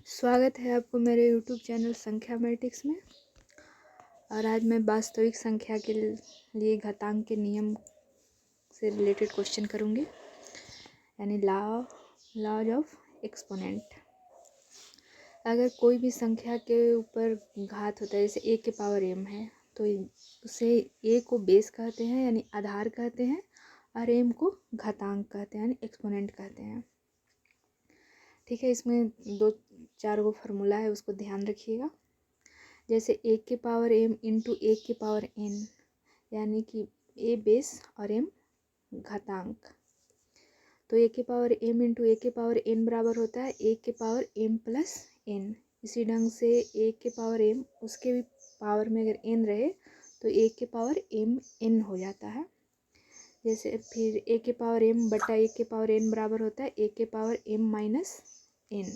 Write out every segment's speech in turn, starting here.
स्वागत है आपको मेरे YouTube चैनल संख्या मैट्रिक्स में। और आज मैं वास्तविक संख्या के लिए घातांक के नियम से रिलेटेड क्वेश्चन करूँगी, यानी लॉज ऑफ एक्सपोनेंट। अगर कोई भी संख्या के ऊपर घात होता है, जैसे a के पावर m है, तो उसे a को बेस कहते हैं यानी आधार कहते हैं, और m को घातांक कहते हैं यानी एक्सपोनेंट कहते हैं। ठीक है, इसमें 2-4 गो फार्मूला है, उसको ध्यान रखिएगा। जैसे a के पावर m इंटू a के पावर n, यानी कि a बेस और m घातांक। तो a के पावर m इंटू a के पावर n बराबर होता है a के पावर m प्लस n। इसी ढंग से a के पावर m, उसके भी पावर में अगर n रहे तो a के पावर m n हो जाता है। जैसे फिर a के पावर m बटा a के पावर n बराबर होता है a के पावर m माइनस n।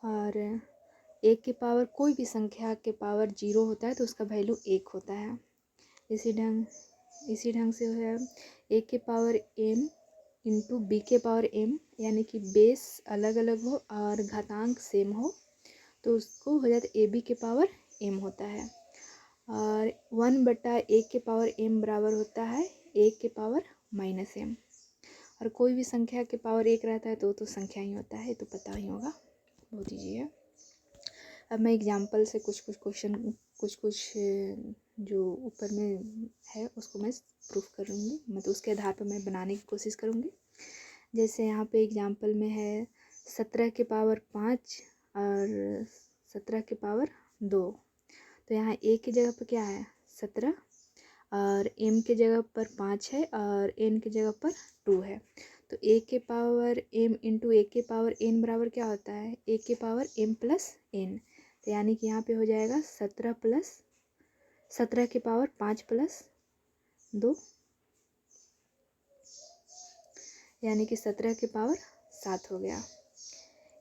और a के पावर कोई भी संख्या के पावर 0 होता है तो उसका वैल्यू 1 होता है। इसी ढंग से है a के पावर m इंटू b के पावर m, यानी कि बेस अलग अलग हो और घातांक सेम हो तो उसको हो जाता है ab के पावर m होता है। और 1 बटा a के पावर m बराबर होता है a के पावर माइनस m। और कोई भी संख्या के पावर 1 रहता है तो संख्या ही होता है, तो पता ही होगा, बहुत ईजी है। अब मैं एग्जाम्पल से कुछ जो ऊपर में है उसको मैं प्रूफ करूँगी, मतलब उसके आधार पर मैं बनाने की कोशिश करूँगी। जैसे यहाँ पे एग्जाम्पल में है 17 के पावर 5 और 17 के पावर 2। तो यहाँ a की जगह पर क्या है 17, और m के जगह पर 5 है और n के जगह पर 2 है। तो a के पावर m इंटू a के पावर n बराबर क्या होता है a के पावर m प्लस n। तो यानी कि यहाँ पे हो जाएगा 17 के पावर 5 प्लस 2, यानी कि 17 के पावर 7 हो गया।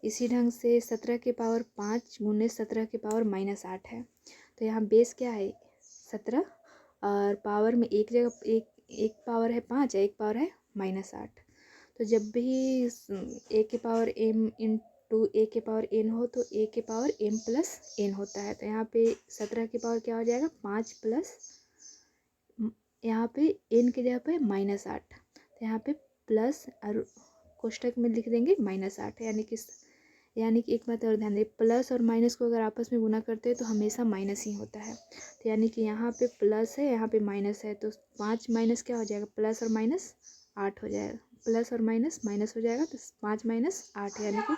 इसी ढंग से 17 के पावर 5 गुने 17 के पावर माइनस 8 है। तो यहाँ बेस क्या है 17, और पावर में एक जगह एक पावर है 5 है, एक पावर है माइनस 8। तो जब भी a के पावर m इंटू a के पावर n हो तो a के पावर m प्लस n होता है। तो यहाँ पे 17 के पावर क्या हो जाएगा 5 प्लस, यहाँ पे n की जगह पे माइनस 8, तो यहाँ पे प्लस और कोष्टक में लिख देंगे माइनस 8, यानी कि एक बात और ध्यान दें, प्लस और माइनस को अगर आपस में गुना करते हैं तो हमेशा माइनस ही होता है। तो यानी कि यहाँ पे प्लस है, यहाँ पे माइनस है, तो 5 माइनस क्या हो जाएगा प्लस और माइनस 8 हो जाएगा, प्लस और माइनस माइनस हो जाएगा, तो 5 माइनस 8 यानी कि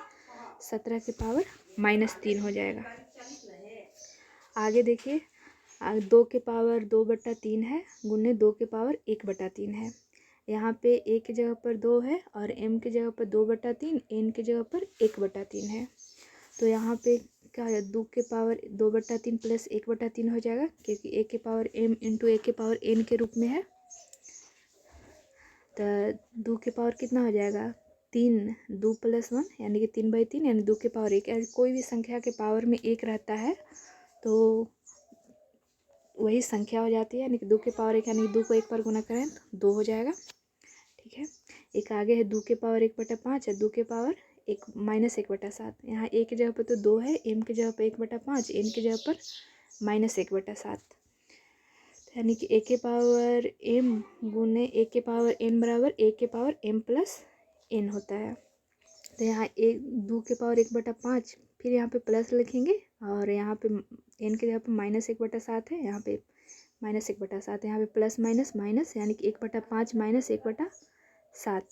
17 के पावर माइनस 3 हो जाएगा। आगे देखिए 2 के पावर 2/3 है गुने 2 के पावर 1/3 है। यहाँ पे a की जगह पर 2 है और m की जगह पर 2/3, n की जगह पर 1/3 है। तो यहाँ पे क्या है 2 के पावर 2/3 प्लस 1/3 हो जाएगा, क्योंकि a के पावर m इंटू a के पावर n के रूप में है। तो 2 के पावर कितना हो जाएगा 3, 2 प्लस 1 यानी कि 3/3, यानी 2 के पावर 1। कोई भी संख्या के पावर में 1 रहता है तो वही संख्या हो जाती है, यानी कि 2 के पावर 1, यानी कि 2 को 1 पर गुना करें तो 2 हो जाएगा। ठीक है, एक आगे है 2 के पावर 1/5 है 2 के पावर 1 माइनस 1/7। यहाँ a की जगह पर तो 2 है, m की जगह पर 1/5, n की जगह पर माइनस 1/7। यानी कि a के पावर m गुने a के पावर n बराबर a के पावर m प्लस n होता है। तो यहाँ 2 के पावर 1/5, फिर यहाँ पे प्लस लिखेंगे और यहाँ पे n की जगह पर माइनस 1/7 है, यहाँ पे माइनस 1/7, यहाँ पे प्लस माइनस माइनस, यानी कि 1/5 माइनस 1/7,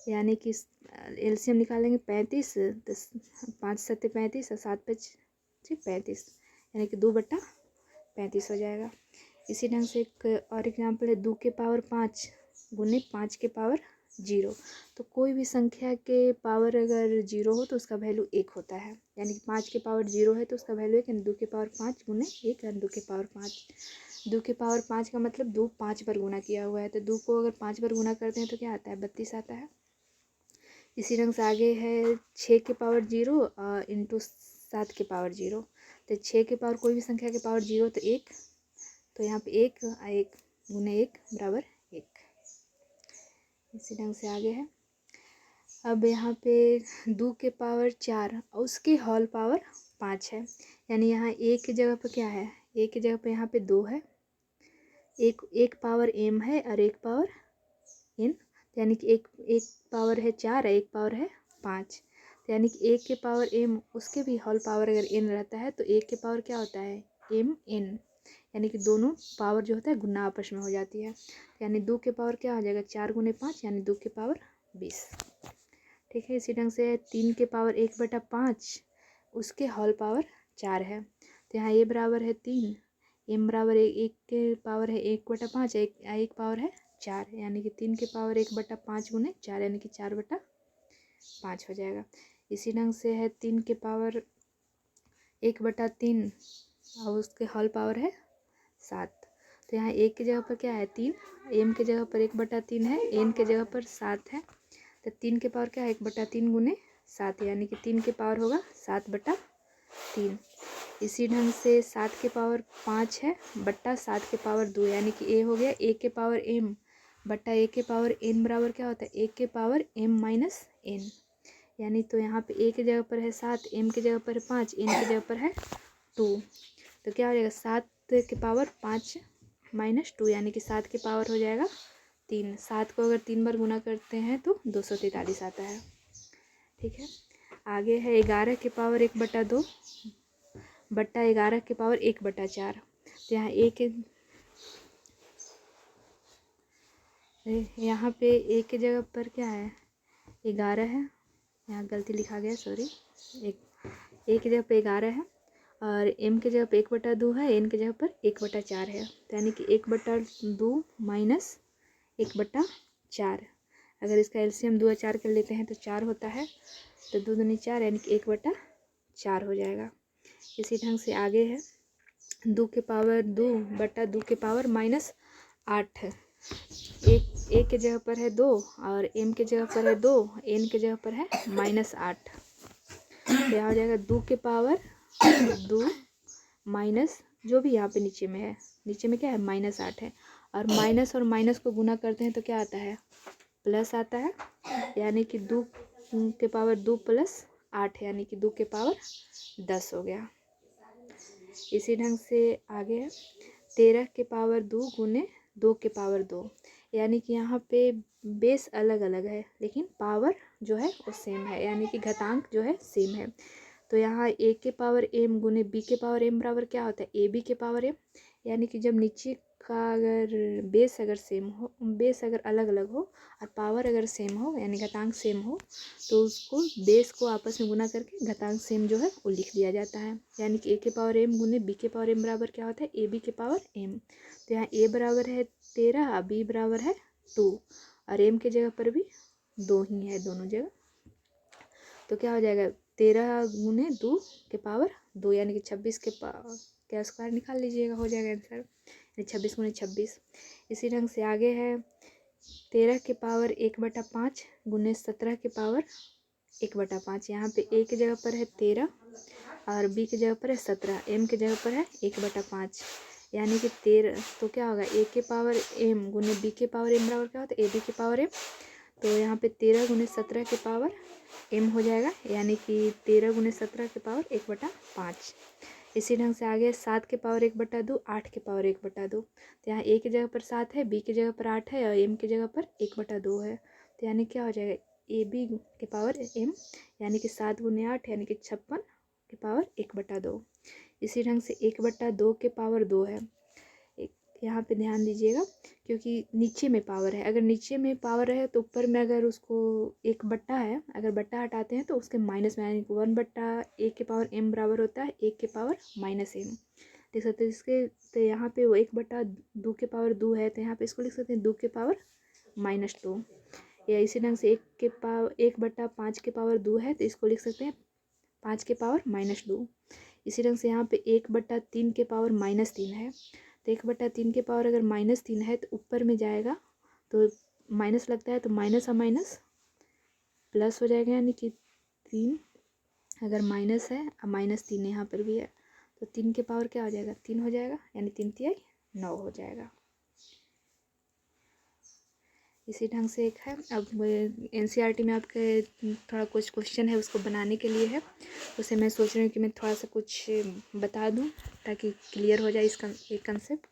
यानी कि एलसीएम निकालेंगे 35, 5 सत्ते 35 और 7 5 35, यानी कि 2/35 हो जाएगा। इसी ढंग से एक और एग्जाम्पल है 2 के पावर 5 गुने 5 के पावर 0। तो कोई भी संख्या के पावर अगर 0 हो तो उसका वैल्यू 1 होता है, यानी कि 5 के पावर 0 है तो उसका वैल्यू 1, यानी 2 के पावर 5 गुने 1 यानी 2 के पावर 5। 2 के पावर 5 का मतलब 2 5 बार गुना किया हुआ है, तो 2 को अगर 5 बार गुना करते हैं तो क्या आता है 32 आता है। इसी ढंग से आगे है 6 के पावर 0 इंटू 7 के पावर 0। तो 6 के पावर कोई भी संख्या के पावर 0 तो 1, तो यहाँ पे 1 गुने 1 बराबर 1। इसी ढंग से आगे है अब यहाँ पे 2 के पावर 4 और उसकी होल पावर 5 है, यानी यहाँ ए की जगह पर क्या है, ए की जगह पर यहाँ पे 2 है, एक पावर एम है और एक पावर एन, यानी कि एक पावर है 4 है, एक पावर है 5, यानी कि एक के पावर एम उसके भी होल पावर अगर एन रहता है तो एक के पावर क्या होता है एम एन, यानी कि दोनों पावर जो होता है गुना आपस में हो जाती है, यानी 2 के पावर क्या हो जाएगा 4 गुने 5 यानी 2 के पावर 20। ठीक है, इसी ढंग से 3 के पावर 1/5 उसके होल पावर 4 है, तो यहाँ ए बराबर है 3, एम बराबर एक के पावर है 1/5, एक पावर है 4, यानी कि 3 के पावर 1/5 गुने 4 यानी कि 4/5 हो जाएगा। इसी ढंग से है 3 के पावर 1/3 और उसके होल पावर है 7, तो यहाँ एक की जगह पर क्या है 3, एम के जगह पर 1/3 है, एन के जगह पर 7 है, तो 3 के पावर क्या है 1/3 गुने 7, यानी कि 3 के पावर होगा 7/3। इसी ढंग से 7 के पावर 5 है बट्टा 7 के पावर 2, यानी कि ए हो गया 1 के पावर एम बट्टा 1 के पावर एन बराबर क्या होता है 1 के पावर एम माइनस एन, यानी तो यहाँ पे ए की जगह पर है 7, एम की जगह पर है 5, एन की जगह पर है 2, तो क्या हो जाएगा 7 के पावर 5 माइनस 2, यानी कि 7 के पावर हो जाएगा 3, 7 को अगर 3 बार गुना करते हैं तो 243 आता है। ठीक है, आगे है 11 के पावर 1/2 बट्टा 11 के पावर 1/4, तो यहाँ यहाँ पे एक की जगह पर क्या है 11 है, यहाँ गलती लिखा गया सॉरी, एक की जगह पर 11 है और एम की जगह पर 1/2 है, एन की जगह पर 1/4 है, तो यानी कि 1/2 माइनस 1/4, अगर इसका एलसीएम 2 और 4 कर लेते हैं तो 4 होता है, तो 2 दूनी 4 यानी कि 1/4 हो जाएगा। इसी ढंग से आगे है 2 के पावर 2 बट्टा 2 के पावर -8, एक के जगह पर है 2 और एम के जगह पर है 2, एन के जगह पर है -8, तो यहाँ हो जाएगा 2 के पावर 2 माइनस जो भी यहाँ पे नीचे में है, नीचे में क्या है -8 है, और माइनस को गुना करते हैं तो क्या आता है प्लस आता है, यानी कि 2 के पावर 2 प्लस 8 यानी कि 2 के पावर 10 हो गया। इसी ढंग से आगे है 13 के पावर 2 गुने 2 के पावर 2, यानी कि यहाँ पे बेस अलग अलग है लेकिन पावर जो है वो सेम है, यानी कि घातांक जो है सेम है, तो यहाँ ए के पावर एम गुने बी के पावर एम बराबर क्या होता है ए बी के पावर एम, यानी कि जब नीचे का अगर बेस अगर सेम हो, बेस अगर अलग अलग हो और पावर अगर सेम हो यानी घातांक सेम हो तो उसको बेस को आपस में गुना करके घातांक सेम जो है वो लिख दिया जाता है, यानी कि ए के पावर एम गुने बी के पावर एम बराबर क्या होता है ए बी के पावर एम, तो यहाँ ए बराबर है 13 और बी बराबर है 2 और एम के जगह पर भी 2 ही है दोनों जगह, तो क्या हो जाएगा 13 गुने 2 के पावर 2 यानी कि 26 के पावर क्या स्क्वायर निकाल लीजिएगा हो जाएगा आंसर, यानी 26 गुने 26। इसी ढंग से आगे है 13 के पावर 1/5 गुने 17 के पावर 1/5, यहाँ पे ए की जगह पर है 13 और बी की जगह पर है 17, एम की जगह पर है 1/5, यानी कि 13, तो क्या होगा ए के पावर एम गुने बी के पावर एम बराबर क्या होता है ए बी के पावर एम, तो यहाँ पे 13 गुने 17 के पावर एम हो जाएगा, यानी कि 13 गुने 17 के पावर 1/5। इसी ढंग से आगे 7 के पावर 1/2 8 के पावर 1/2, तो यहाँ ए की जगह पर 7 है, बी की जगह पर 8 है और एम की जगह पर 1/2 है, तो यानी क्या हो जाएगा ए बी के पावर एम यानी कि 7 गुने 8 यानी कि 56 के पावर 1/2। इसी ढंग से 1/2 के पावर 2 है, यहाँ पे ध्यान दीजिएगा क्योंकि नीचे में पावर है, अगर नीचे में पावर है तो ऊपर में अगर उसको एक बट्टा है, अगर बट्टा हटाते हैं तो उसके माइनस में यानी कि 1/1 के पावर एम बराबर होता है 1 के पावर -m, देख सकते हैं इसके, तो यहाँ पे वो 1/2 के पावर 2 है तो यहाँ पे इसको लिख सकते हैं 2 के पावर -2, या इसी ढंग से 1/5 के पावर 2 है तो इसको लिख सकते हैं 5 के पावर -2। इसी ढंग से यहाँ पे 1/3 के पावर -3 है, तो 1/3 के पावर अगर -3 है तो ऊपर में जाएगा तो माइनस लगता है तो माइनस और माइनस प्लस हो जाएगा, यानी कि 3 अगर माइनस है और -3 यहाँ पर भी है तो 3 के पावर क्या हो जाएगा 3 हो जाएगा, यानी 3 × 9 हो जाएगा। इसी ढंग से एक है। अब एनसीईआरटी में आपके थोड़ा कुछ क्वेश्चन है उसको बनाने के लिए है, उसे मैं सोच रही हूँ कि मैं थोड़ा सा कुछ बता दूँ ताकि क्लियर हो जाए इसका एक कंसेप्ट।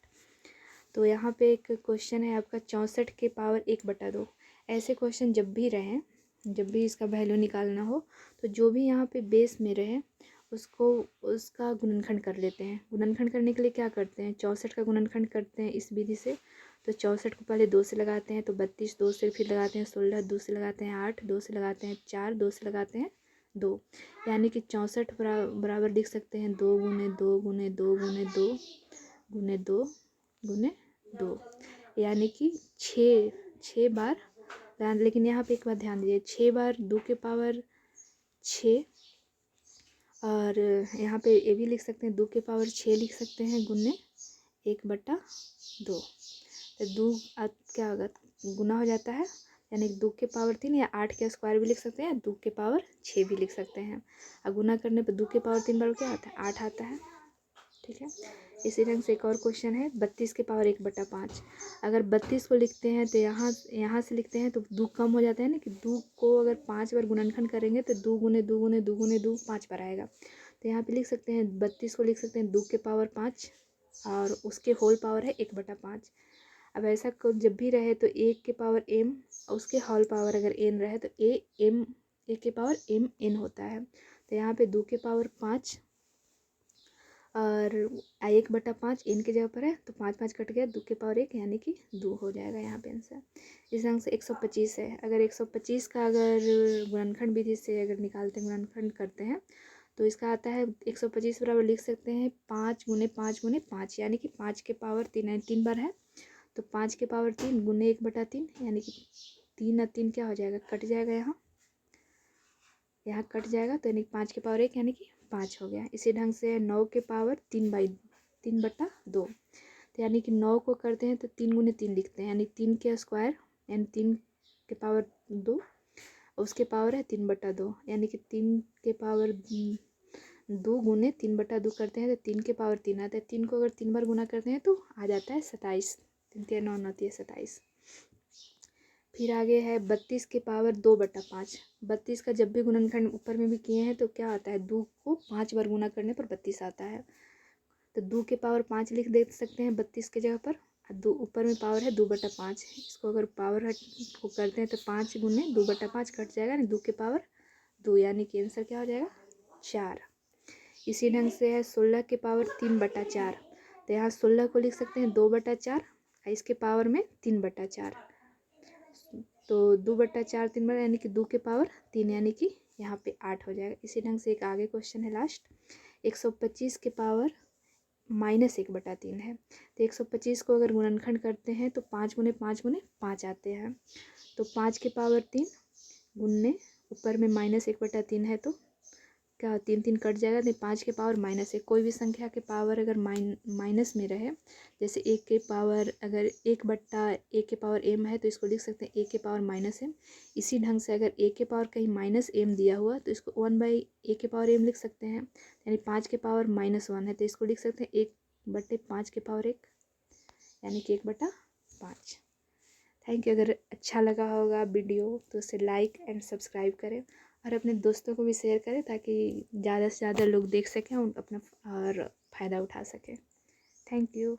तो यहाँ पे एक क्वेश्चन है आपका 64 के पावर 1/2। ऐसे क्वेश्चन जब भी रहें, जब भी इसका वैल्यू निकालना हो, तो जो भी यहाँ पे बेस में रहे उसको उसका गुणनखंड कर लेते हैं। गुणनखंड करने के लिए क्या करते हैं, 64 का गुणनखंड करते हैं इस विधि से। तो 64 को पहले 2 से लगाते हैं, तो 32 2 से फिर लगाते हैं, 16 2 से लगाते हैं, 8 2 से लगाते हैं, 4 2 से लगाते हैं 2, यानी कि 64 बराबर लिख सकते हैं 2 गुने 2 गुने 2 गुने 2 गुने 2 गुने 2, यानी कि 6 बार। लेकिन यहाँ पे एक बात ध्यान दीजिए, 6 बार 2 के पावर 6, और यहाँ पे ये भी लिख सकते हैं 2 के पावर 6 लिख सकते हैं गुने 1/2। तो 2 क्या होगा, गुना हो जाता है, यानी 2 के पावर 3 या 8 के स्क्वायर भी लिख सकते हैं, 2 के पावर 6 भी लिख सकते हैं। और गुना करने पर 2 के पावर 3 बार क्या आता है, 8 आता है। ठीक है। इसी ढंग से एक और क्वेश्चन है 32 के पावर 1/5। अगर 32 को लिखते हैं तो यहाँ से लिखते हैं तो 2 कम हो जाता है ना, कि 2 को अगर 5 बार गुणनखंड करेंगे तो 2 गुने 2 गुने 2 गुने 2 5 बार आएगा। तो यहाँ पे लिख सकते हैं 32 को लिख सकते हैं 2 के पावर 5 और उसके होल पावर है 1/5। अब ऐसा जब भी रहे तो 1 के पावर m, उसके होल पावर अगर n रहे तो a के पावर m n होता है। तो यहाँ पे 2 के पावर 5 और 1/5 n के जगह पर है, तो 5 5 कट गया, 2 के पावर 1 यानी कि 2 हो जाएगा यहाँ पे आंसर। इस ढंग से 125 है। अगर 125 का अगर गुणनखंड विधि से अगर निकालते हैं, गुणनखंड करते हैं, तो इसका आता है 125 बराबर लिख सकते हैं 5 गुने 5 गुने 5, यानी कि 5 के पावर 3 बार है, तो 5 के पावर 3 गुने 1/3, यानी कि 3 और 3 क्या हो जाएगा, कट जाएगा, यहाँ कट जाएगा, तो यानी 5 के पावर 1 यानी कि 5 हो गया। इसी ढंग से 9 के पावर 3/2, तो यानी कि 9 को करते हैं तो 3 गुने 3 लिखते हैं, यानी 3 के स्क्वायर, यानी 3 के पावर 2, उसके पावर है 3/2, यानी कि 3 के पावर 2 गुने 3/2 करते हैं तो 3 के पावर 3 आता है। 3 को अगर 3 बार गुना करते हैं तो आ जाता है 27, 3 3 9 9 3 27। फिर आगे है 32 के पावर 2/5। 32 का जब भी गुणनखंड ऊपर में भी किए हैं तो क्या आता है, 2 को 5 बार गुना करने पर 32 आता है। तो 2 के पावर 5 लिख दे सकते हैं 32 के जगह पर, और 2 ऊपर में पावर है 2/5, इसको अगर पावर को करते हैं तो 5 गुने 2/5 कट जाएगा, 2 के पावर 2, यानी कि आंसर क्या हो जाएगा, 4। इसी ढंग से है 16 के पावर 3/4। तो यहाँ 16 को लिख सकते हैं 2/4, इसके पावर में 3/4, तो 2/4 3 बार, यानी कि 2 के पावर 3, यानी कि यहाँ पे 8 हो जाएगा। इसी ढंग से एक आगे क्वेश्चन है लास्ट, 125 के पावर -1/3 है। तो 125 को अगर गुणनखंड करते हैं तो 5 गुने 5 गुने 5 आते हैं, तो 5 के पावर 3 गुने ऊपर में -1/3 है, तो क्या 3 3 कट जाएगा, तो 5 के पावर -1। कोई भी संख्या के पावर अगर माइनस में रहे, जैसे 1 के पावर अगर 1/1 के पावर m है तो इसको लिख सकते हैं a के पावर -m। इसी ढंग से अगर a के पावर कहीं -m दिया हुआ तो इसको 1/a के पावर m लिख सकते हैं, यानी 5 के पावर -1 है तो इसको लिख सकते हैं 1/5 के पावर 1, यानी कि 1/5। Thank you. अगर अच्छा लगा होगा वीडियो तो उसे लाइक एंड सब्सक्राइब करें और अपने दोस्तों को भी शेयर करें ताकि ज़्यादा से ज़्यादा लोग देख सकें और अपना और फ़ायदा उठा सकें। Thank you.